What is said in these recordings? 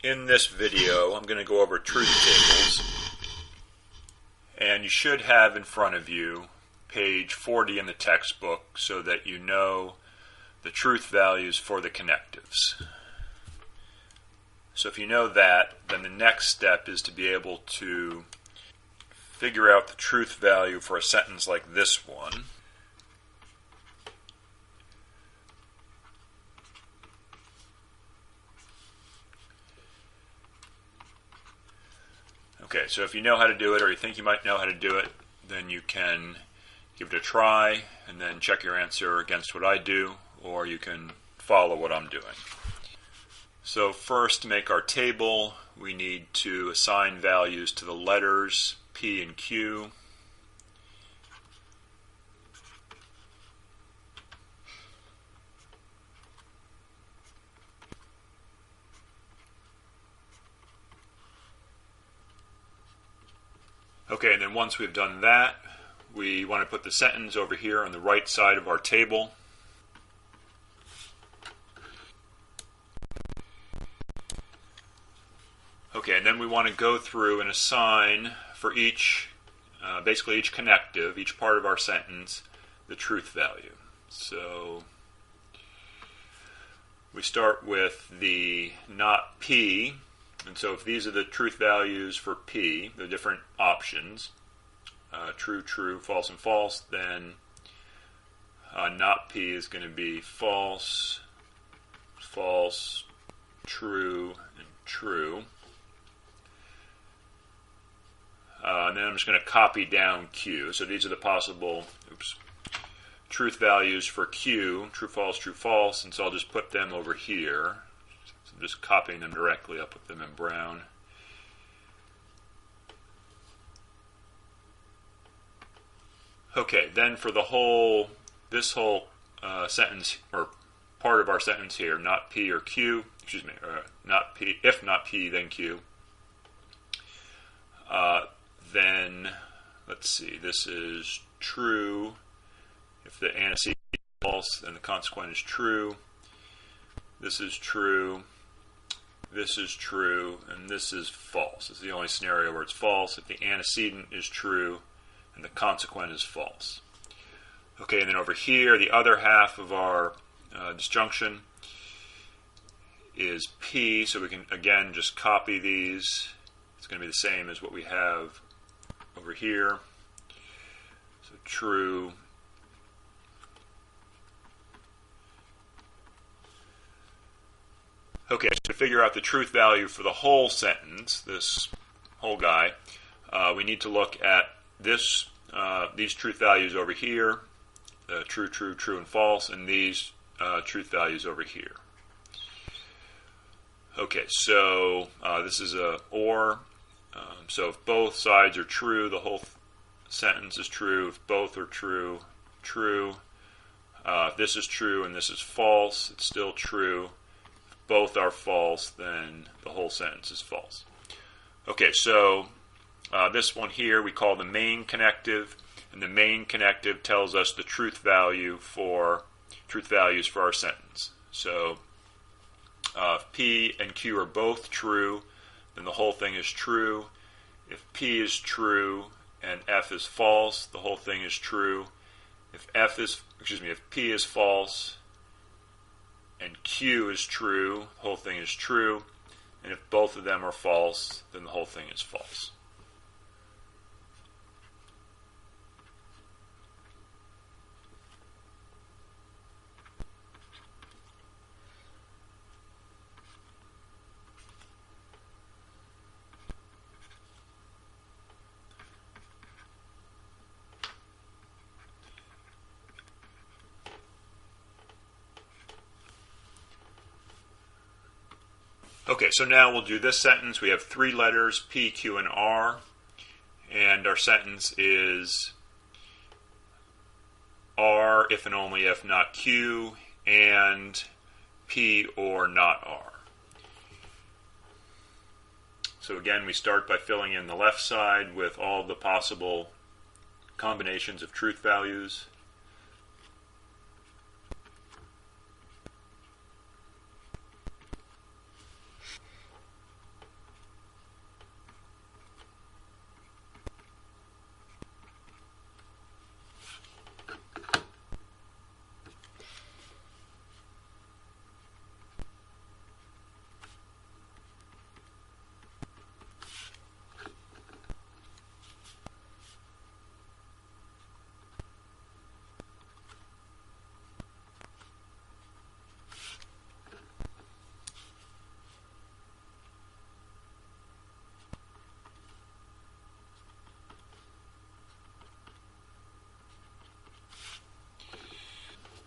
In this video, I'm going to go over truth tables, and you should have in front of you page 40 in the textbook so that you know the truth values for the connectives. So if you know that, then the next step is to be able to figure out the truth value for a sentence like this one. Okay, so if you know how to do it, or you think you might know how to do it, then you can give it a try and then check your answer against what I do, or you can follow what I'm doing. So first, to make our table, we need to assign values to the letters P and Q. Okay, and then once we've done that, we want to put the sentence over here on the right side of our table. Okay, and then we want to go through and assign for each, basically each connective, each part of our sentence, the truth value. So we start with the not P. And so if these are the truth values for P, the different options, true, true, false, and false, then not P is going to be false, false, true, and true. And then I'm just going to copy down Q. So these are the possible truth values for Q, true, false, and so I'll just put them over here. I'm just copying them directly. I'll put them in brown. Okay, then for the whole, this whole sentence, or part of our sentence here, not P or Q, excuse me, not P, if not P, then Q. Then, let's see, this is true. If the antecedent is false, then the consequent is true. This is true. This is true, and this is false. This is the only scenario where it's false. If the antecedent is true and the consequent is false. Okay, and then over here, the other half of our disjunction is P, so we can, again, just copy these. It's going to be the same as what we have over here. So true. Okay, so to figure out the truth value for the whole sentence, this whole guy, we need to look at this, these truth values over here, true, true, true, and false, and these truth values over here. Okay, so this is a OR. So if both sides are true, the whole sentence is true. If both are true, true. If this is true and this is false, it's still true. Both are false, then the whole sentence is false. Okay, so this one here we call the main connective, and the main connective tells us the truth values for our sentence. So if P and Q are both true, then the whole thing is true. If P is true and F is false, the whole thing is true. If P is false and Q is true, the whole thing is true. And if both of them are false, then the whole thing is false. Okay, so now we'll do this sentence. We have three letters, P, Q, and R. And our sentence is R, if and only if not Q, and P or not R. So again, we start by filling in the left side with all the possible combinations of truth values.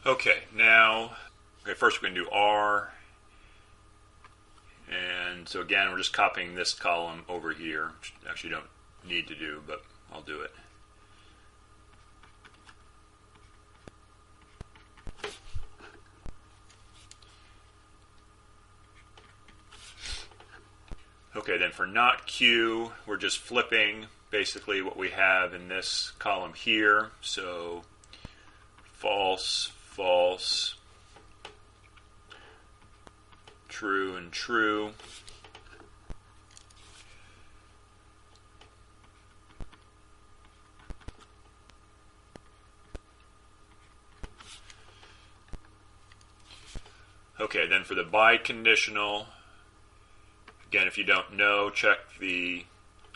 Okay, now, first we're going to do R. And so again, we're just copying this column over here, which I actually don't need to do, but I'll do it. Okay, then for not Q, we're just flipping basically what we have in this column here. So false, false, true, and true. Okay, then for the biconditional, again, if you don't know, check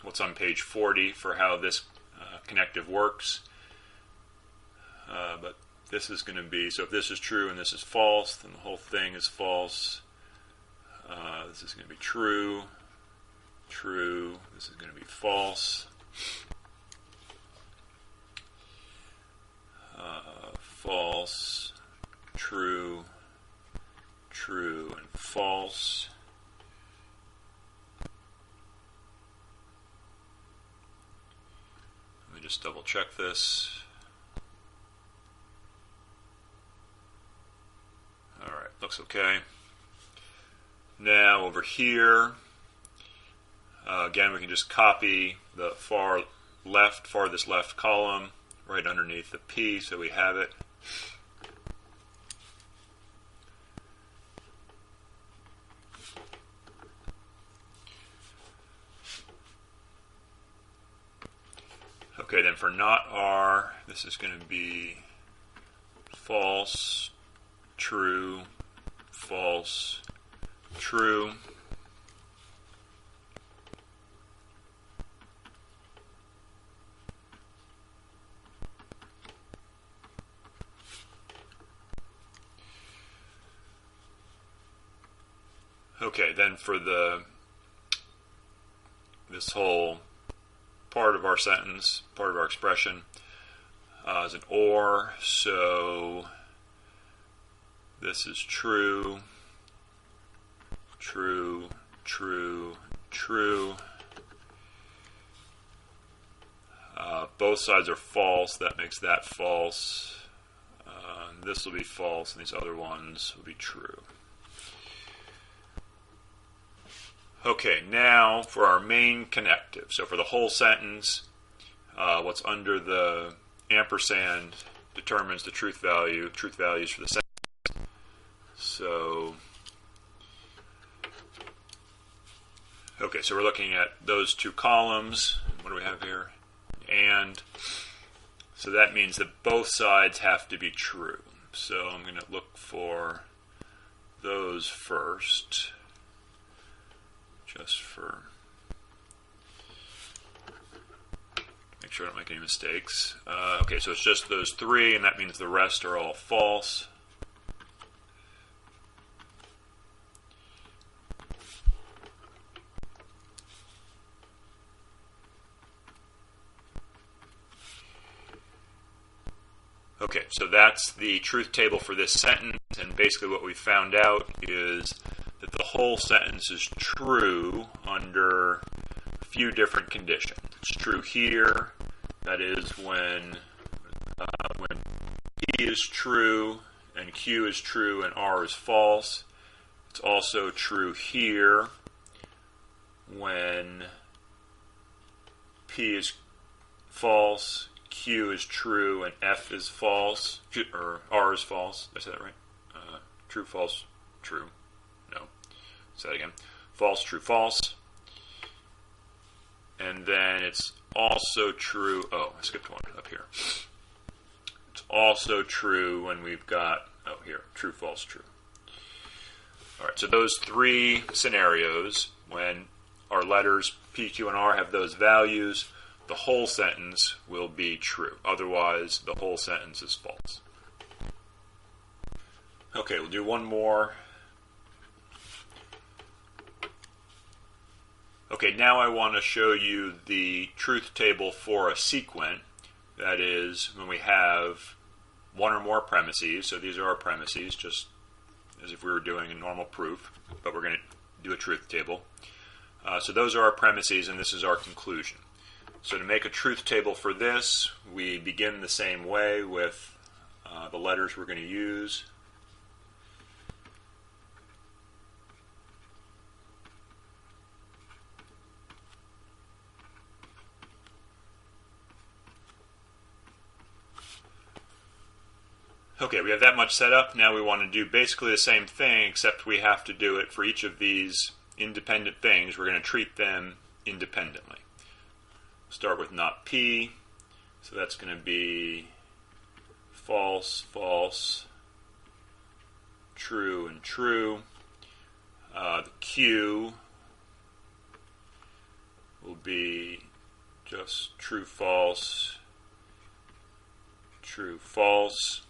what's on page 40 for how this connective works. But this is going to be, so if this is true and this is false, then the whole thing is false. This is going to be true, true, this is going to be false. False, true, true, and false. Let me just double check this. Alright, looks okay. Now over here, again we can just copy the farthest left column right underneath the P so we have it. Okay, then for not R, this is going to be false, true, false, true. Okay, then for this whole part of our sentence, part of our expression, is an or, so this is true, true, true, true. Both sides are false, that makes that false. This will be false, and these other ones will be true. Okay, now for our main connective. So for the whole sentence, what's under the ampersand determines the truth values for the sentence. So, okay, so we're looking at those two columns. What do we have here? And so that means that both sides have to be true. So I'm going to look for those first, just for make sure I don't make any mistakes. Okay, so it's just those three, and that means the rest are all false. Okay, so that's the truth table for this sentence, and basically what we found out is that the whole sentence is true under a few different conditions. It's true here, that is when P is true and Q is true and R is false. It's also true here when P is false, Q is true, and F is false, or R is false. Did I say that right? True, false, true. No. Say that again. False, true, false. And then it's also true. Oh, I skipped one up here. It's also true when we've got, oh, here, true, false, true. All right, so those three scenarios, when our letters P, Q, and R have those values, the whole sentence will be true. Otherwise, the whole sentence is false. Okay, we'll do one more. Okay, now I want to show you the truth table for a sequent. That is, when we have one or more premises. So these are our premises, just as if we were doing a normal proof, but we're going to do a truth table. So those are our premises, and this is our conclusion. So to make a truth table for this, we begin the same way with the letters we're going to use. Okay, we have that much set up. Now we want to do basically the same thing, except we have to do it for each of these independent things. We're going to treat them independently. Start with not P, so that's going to be false, false, true, and true. The Q will be just true, false, true, false.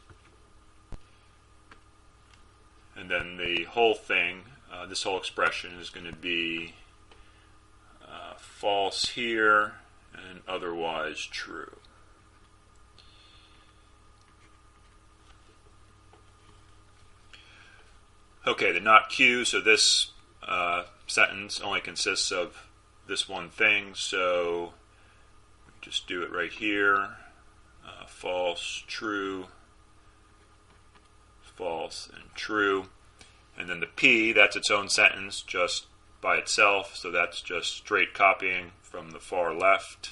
And then the whole thing, this whole expression is going to be false here and otherwise true. Okay, the not Q, so this sentence only consists of this one thing, so just do it right here. False, true, false, and true. And then the P, that's its own sentence just by itself, so that's just straight copying from the far left.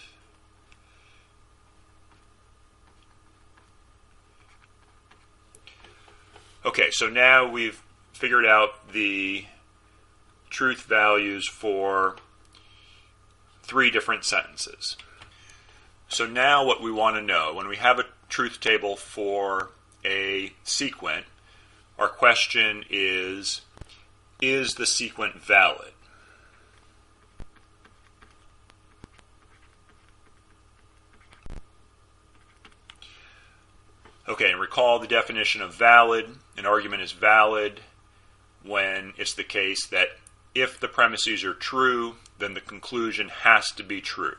Okay, so now we've figured out the truth values for 3 different sentences. So now what we want to know, when we have a truth table for a sequent, our question is the sequent valid? Okay, and recall the definition of valid. An argument is valid when it's the case that if the premises are true, then the conclusion has to be true.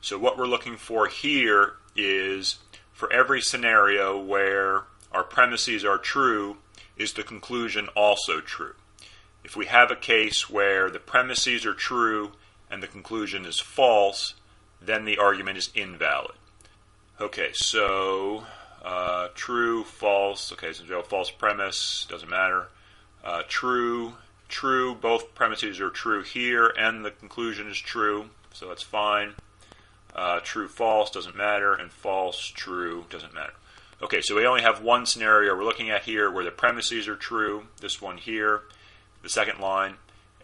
So what we're looking for here is for every scenario where our premises are true, is the conclusion also true? If we have a case where the premises are true and the conclusion is false, then the argument is invalid. Okay, so true, false. Okay, so we have a false premise, doesn't matter. True, true, both premises are true here and the conclusion is true, so that's fine. True, false, doesn't matter, and false, true, doesn't matter. Okay, so we only have one scenario we're looking at here where the premises are true, this one here, the second line,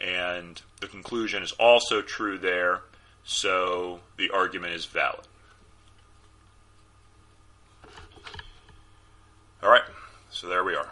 and the conclusion is also true there, so the argument is valid. All right, so there we are.